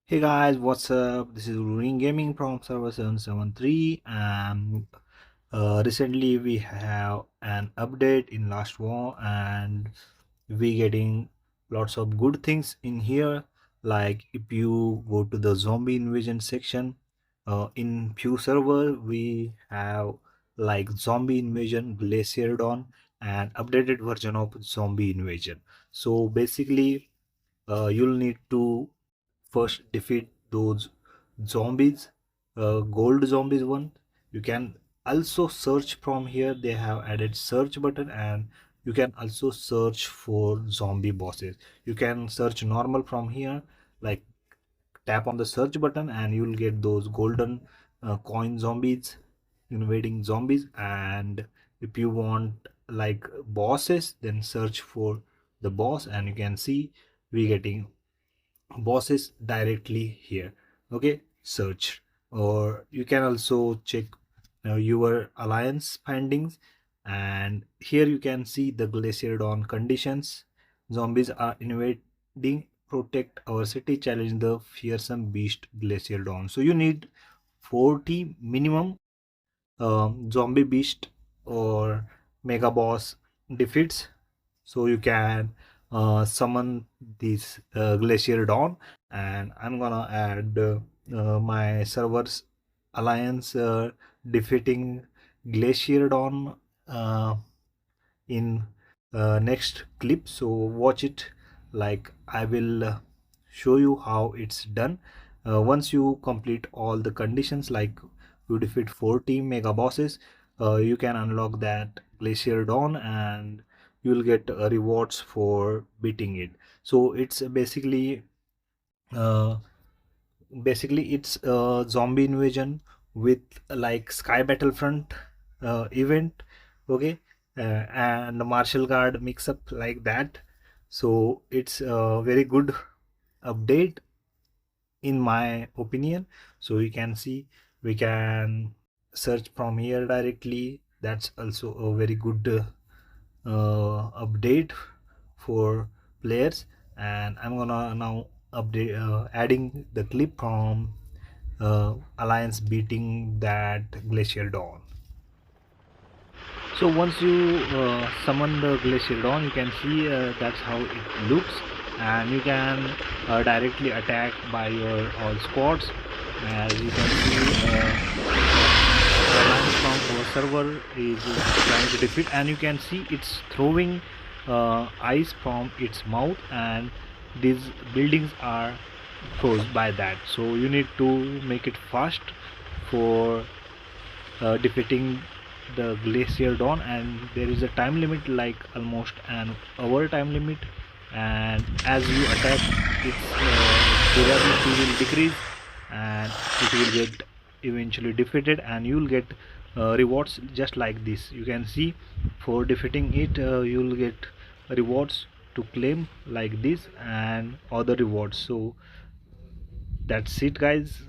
Hey guys, what's up? This is Ruin Gaming from server 773 and recently we have an update in last war and we getting lots of good things in here. Like if you go to the zombie invasion section, in few server we have like zombie invasion, Glaceierdon and updated version of zombie invasion. So basically you'll need to first defeat those zombies, gold zombies one. You can also search from here. They have added search button and you can also search for zombie bosses. You can search normal from here, like tap on the search button and you'll get those golden coin zombies, invading zombies. And if you want like bosses, then search for the boss and you can see we getting bosses directly here. Okay, search. Or you can also check your alliance findings, and here you can see the Glaceierdon conditions. Zombies are invading, protect our city, challenge the fearsome beast Glaceierdon. So you need 40 minimum zombie beast or mega boss defeats, so you can summon this Glaceierdon. And I'm gonna add my server's alliance defeating Glaceierdon in next clip, so watch it. Like I will show you how it's done. Once you complete all the conditions, like you defeat 40 mega bosses, you can unlock that Glaceierdon and you will get rewards for beating it. So it's uh, basically it's a zombie invasion with like sky battlefront event. Okay, and the martial guard mix up like that. So it's a very good update in my opinion. So you can see we can search from here directly. That's also a very good update for players. And I'm gonna now update adding the clip from alliance beating that Glaceierdon. So once you summon the Glaceierdon, you can see that's how it looks, and you can directly attack by your all squads. As you can see, alliance from our server is trying to defeat, and you can see it's throwing ice from its mouth, and these buildings are froze by that. So you need to make it fast for defeating the Glaceierdon, and there is a time limit, like almost an hour time limit. And as you attack, its durability will decrease and it will get eventually defeated, and you will get rewards just like this. You can see for defeating it, you will get rewards to claim like this and other rewards. So that's it guys.